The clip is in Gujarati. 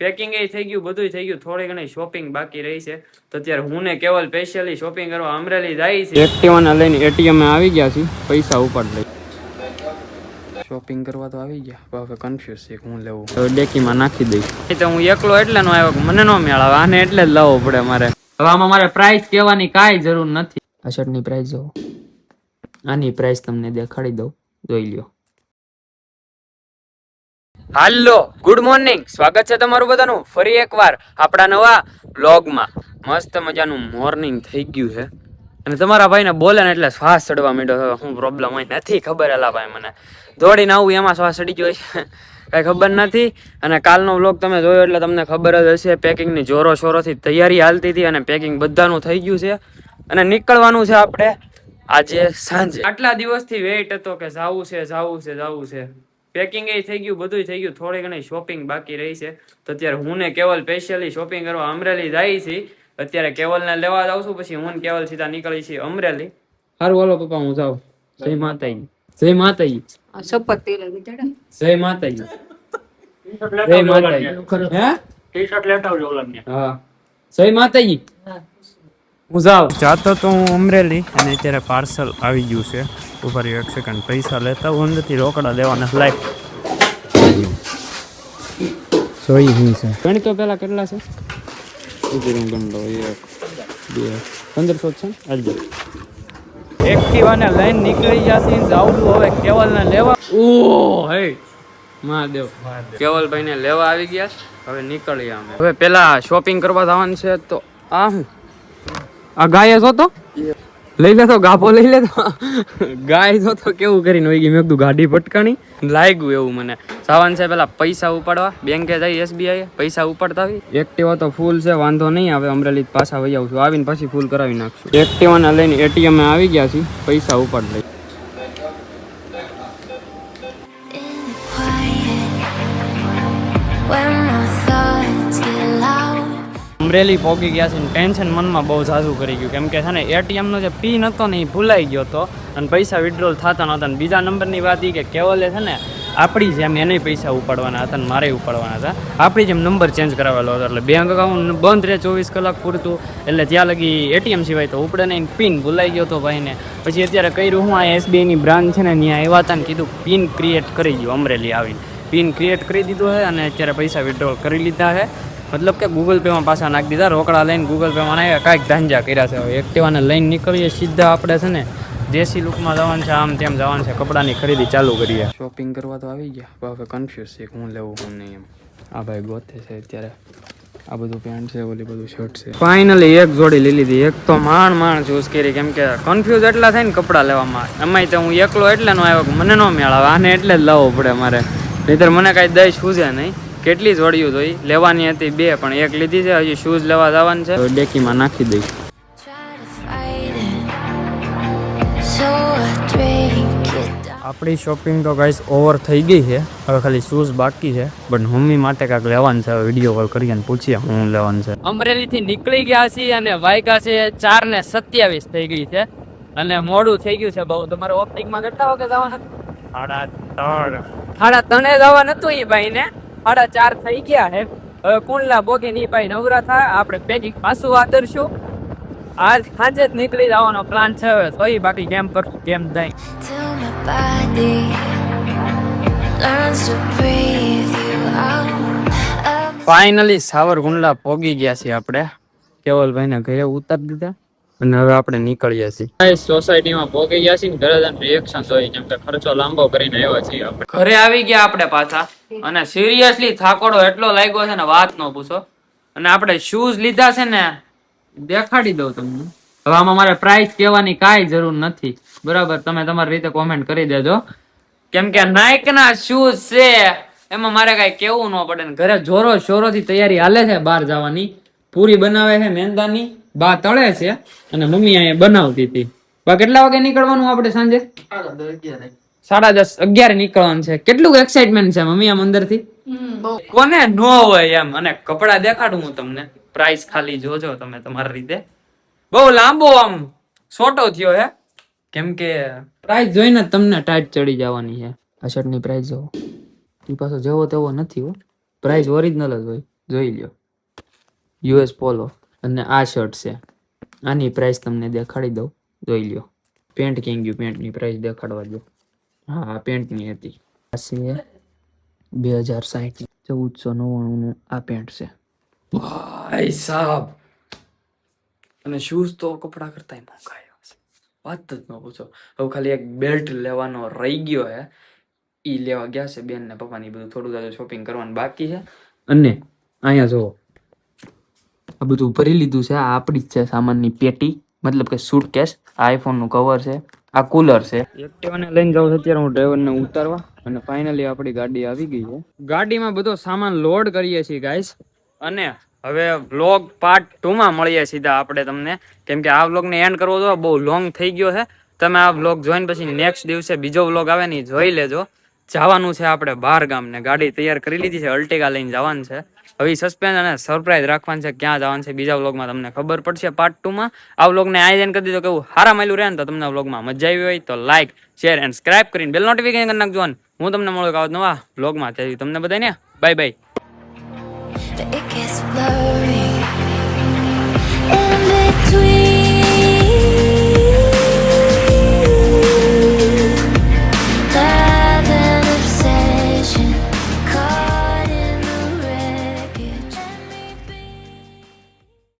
પેકિંગ એ થઈ ગયું, બધું થઈ ગયું, થોડી ઘણી શોપિંગ બાકી રહી છે. તો અત્યારે હું ને કેવલ સ્પેશિયલી શોપિંગ કરવા અમરેલી જાય છે. એક્ટિવાને લઈને એટીએમ આવી ગયા છે, પૈસા ઉપાડ લઈ. શોપિંગ કરવા તો આવી ગયા, હવે કન્ફ્યુઝ છે હું લેવું. હવે ડેકીમાં નાખી દઈશ. તો હું એકલો એટલે નો આવ્યો, મને નો મેળ આવે, આને એટલે જ લાવવો પડે મારે. હવે આમાં મારે પ્રાઇસ કહેવાની કાંઈ જરૂર નથી. આ શર્ટની પ્રાઇસ જો, આની પ્રાઇસ તમને દેખાડી દઉં, જોઈ લ્યો. હાલો, ગુડ મોર્નિંગ, સ્વાગત છે તમારું બધાનું ફરી એકવાર આપણા નવા વ્લોગમાં. મસ્ત મજાનું મોર્નિંગ થઈ ગયું છે અને તમારા ભાઈને બોલે ને એટલે શ્વાસ ચડવા માંડ્યો. શું પ્રોબ્લેમ હોય નથી ખબર. એલા ભાઈ મને દોડીને આવું એમાં શ્વાસ ચડી ગયો છે, કઈ ખબર નથી. અને કાલનો વ્લોગ તમે જોયો એટલે તમને ખબર જ હશે, પેકિંગની જોરો શોરોથી તૈયારી હાલતી હતી અને પેકિંગ બધાનું થઈ ગયું છે અને નીકળવાનું છે આપણે આજે સાંજે. આટલા દિવસથી વેઇટ હતો કે જાવું છે જાવું છે જાવું છે. પેકિંગ એ થઈ ગયું, બધું થઈ ગયું, થોડી ઘણી શોપિંગ બાકી રહી છે. તો અત્યારે હું ને કેવલ સ્પેશિયલી શોપિંગ કરવા અમરેલી જાય છે. અત્યારે કેવલને લેવા જાઉં છું, પછી હું ને કેવલ સીધા નીકળી છીએ અમરેલી. સારું હાલો પપ્પા, હું જાઉં. જય માતાજી, જય માતાજી, જય માતાજી, જય માતાજી. હે ટી-શર્ટ લેતા આવજો ઓલાને. હા, જય માતાજી. હું જાઉં. જાતો તો હું અમરેલી અને અત્યારે પાર્સલ આવી ગયું છે. ઉપર એક સેકન્ડ, પૈસા લેતા હું અંદરથી રોકડા દેવાના. લાઈક જોઈ હું છે ગણ તો પેલા કેટલા છે? ગણો 1 2 1500 છે. હાલજો. એક્ટિવાને લઈને નીકળી જશે, જાવું હવે કેવલને લેવા. ઓ હે મહાદેવ, કેવલભાઈને લેવા આવી ગયા. હવે નીકળીએ અમે. હવે પેલા શોપિંગ કરવા જવાનું છે. તો આ હું આ ગાય જો તો લઈ લેતો, ગાભો લઈ લેતો. ગાય જો તો કેવું કરીને હોય ગઈ. મેં કીધું ગાડી પટકાણી લાગ્યું એવું મને. સાવન છે પેલા પૈસા ઉપાડવા બેંકે જઈ, SBI પૈસા ઉપાડતા આવી. એક્ટિવા તો ફૂલ છે, વાંધો નહીં આવે. અમરેલી પાછા વહી આવું છું, આવીને પછી ફૂલ કરાવી નાખશું. એક્ટિવાને લઈને એટીએમ આવી ગયા છે, પૈસા ઉપાડ લઈ. અમરેલી પહોંચી ગયા છે. ટેન્શન મનમાં બહુ ઝાઝું કરી ગયું, કેમ કે છે ને એટીએમનો જે પિન હતો ને એ ભૂલાઈ ગયો હતો અને પૈસા વિડ્રોલ થતા નહોતા. અને બીજા નંબરની વાત એ કે કેવલે છે ને આપણી જેમ એને પૈસા ઉપાડવાના હતા અને મારે ઉપાડવાના હતા. આપણી જેમ નંબર ચેન્જ કરાવેલો હતો એટલે બેંક અકાઉન્ટ બંધ રહે 24 કલાક પૂરતું. એટલે ત્યાં લગી એટીએમ સિવાય તો ઉપડે નહીં. પિન ભૂલાઈ ગયો હતો ભાઈને. પછી અત્યારે કર્યું હું, આ SBIની બ્રાન્ચ છે ને ત્યાં આવ્યા હતા ને કીધું પિન ક્રિએટ કરી ગયું. અમરેલી આવીને પિન ક્રિએટ કરી દીધો છે અને અત્યારે પૈસા વિડ્રોલ કરી લીધા છે. મતલબ કે ગૂગલ પેમાં પાછા નાખી દીધા. રોકડા લઈને ગૂગલ પેમાં આવ્યા, કાંઈક ધાંજા કર્યા છે. હવે એક્ટિવાને લઈને નીકળીએ સીધા. આપણે છે ને દેશી લુકમાં જવાનું છે, આમ તેમ જવાનું છે. કપડાની ખરીદી ચાલુ કરીએ. શોપિંગ કરવા તો આવી ગયા, હવે કન્ફ્યુઝ છે હું લેવું હું નહીં એમ. આ ભાઈ ગોતે છે અત્યારે. આ બધું પેન્ટ છે, ઓલી બધું શર્ટ છે. ફાઇનલી એક જોડી લઈ લીધી. એક તો માંડ ચૂઝ કરી, કેમ કે કન્ફ્યુઝ એટલા થાય ને કપડાં લેવામાં. એમાંય તો હું એકલો એટલે નો આવ્યો, મને નો મેળ આવે, આને એટલે જ લાવવો પડે મારે, નહીતર મને કાંઈ દઈ સૂઝે નહીં. કેટલી જોડીઓ જોઈ, લેવાની હતી 2 પણ 1 લીધી છે. હજી શૂઝ લેવા જવાનું છે, ડેકીમાં નાખી દઈશ. આપણી શોપિંગ તો ગાઈસ ઓવર થઈ ગઈ છે. હવે ખાલી શૂઝ બાકી છે, બટ મમ્મી માટે કાંઈક લેવાનું છે. વિડીયો કોલ કરીએ ને પૂછીએ હું લેવાનું છે. અમરેલીથી નીકળી ગયા છીએ અને વાગ્યા છે 4:27 થઈ ગઈ છે અને મોડું થઈ ગયું છે બહુ. તમારે ઓપનિંગમાં કેટલા વાગે જવાના? 3:30 જવાનું હતું એ ભાઈ ને. 4:30 થઈ ગયા હે. હવે કુંડલા બોગી ની ભાઈ નવરા થાય, આપણે પેકિંગ પાછું આદરશું. આજ સાંજે જ નીકળી જવાનો પ્લાન છે. હવે સોઈ બાકી કેમ કરશું કેમ જાય. ફાઇનલી સાવરકુંડલા પહોંચી ગયા છીએ આપણે. કેવલભાઈને ઘરે ઉતારી દીધા અને હવે આપણે નીકળીએ છીએ. સોસાયટીમાં પહોંચી ગયા છીએ. ઘરે જઈને રિએક્શન જોઈ, કેમ કે ખર્ચો લાંબો કરીને આવ્યા છીએ આપણે. ઘરે આવી ગયા આપણે પાછા અને સિરિયસલી થાકોડો એટલો લાગ્યો છે ને વાત ન પૂછો. અને આપણે શૂઝ લીધા છે ને, દેખાડી દઉં તમને. હવે આમાં મારે પ્રાઇસ કહેવાની કાંઈ જરૂર નથી, બરાબર? તમે તમારી રીતે કોમેન્ટ કરી દેજો, કેમ કે નાઇક ના શૂઝ છે, એમાં મારે કાંઈ કેવું ન પડે. ઘરે જોરો શોરોથી તૈયારી હાલે છે બહાર જવાની. પૂરી બનાવે છે મેંદાની, બા તળે છે અને મમ્મી અહીંયા બનાવતી હતી. બા કેટલા વાગે નીકળવાનું આપણે સાંજે? 10:30 11 નીકળવાનું છે. કેટલું એક્સાઇટમેન્ટ છે મમ્મી આમ અંદરથી? કોને નો હોય એમ. અને કપડા દેખાડું હું તમને, પ્રાઇસ ખાલી જોજો તમે તમારી રીતે. બહુ લાંબો આમ છોટો થયો હે, કેમ કે પ્રાઇસ જોઈને તમને ટાઈટ ચડી જવાની છે. આ શર્ટની પ્રાઇસ જોવો, એ પાછો જેવો તેવો નથી હો, પ્રાઇસ ઓરિજિનલ જ હોય. જોઈ લ્યો, યુએસ પોલો. અને આ શર્ટ છે, આની પ્રાઇસ તમને દેખાડી દઉં, જોઈ લ્યો. પેન્ટ ક્યાં ગયું, પેન્ટની પ્રાઇસ દેખાડવા દો. હા, આ પેન્ટની હતી. આ છે 2060, 1499 આ પેન્ટ છે. ભાઈ સાહેબ, અને શૂઝ તો કપડા કરતા મોંઘા છે, વાત જ ન પૂછો. હવે ખાલી એક બેલ્ટ લેવાનો રહી ગયો હે, ઈ લેવા ગયા છે બેન ને પપ્પા ની. બધું થોડું જાજુ શોપિંગ કરવાનું બાકી છે. અને અહીંયા જો આ બધું ભરી લીધું છે. આ આપણી જ છે સામાનની પેટી, મતલબ કે સૂટકેસ. આ આઈફોન નું કવર છે, આ કુલર છે. એક્ટિવાને લઈને જાઉં છું અત્યારે હું ડ્રાઈવરને ઉતારવા. અને ફાઇનલી આપણી ગાડી આવી ગઈ છે. ગાડીમાં બધો સામાન લોડ કરીએ છીએ ગાઈસ. અને હવે વ્લોગ પાર્ટ 2 માં મળીએ સીધા આપણે તમને, કેમ કે આ વ્લોગને એન્ડ કરવો તો બહુ લોંગ થઈ ગયો છે. તમે આ વ્લોગ જોઈને પછી નેક્સ્ટ દિવસે બીજો વ્લોગ આવે ને જોઈ લેજો. જવાનું છે આપણે બહાર ગામ ને ગાડી તૈયાર કરી લીધી છે, અલ્ટિગા લઈને જવાનું છે. હવે સસ્પેન્સ અને સરપ્રાઈઝ રાખવાનું છે, ક્યાં જવાનું છે બીજા વ્લોગમાં તમને ખબર પડશે પાર્ટ 2 માં. આ વ્લોગને આયોજન કરી દીધો, કેવું સારા માયલું રહે ને તો તમને વ્લોગમાં મજા આવી હોય તો લાઈક શેર એન્ડ સબસ્ક્રાઇબ કરીને બેલ નોટિફિકેશન કરી નાખજો. હું તમને મળું નવા વ્લોગમાં. તમને બધાને બાય બાય.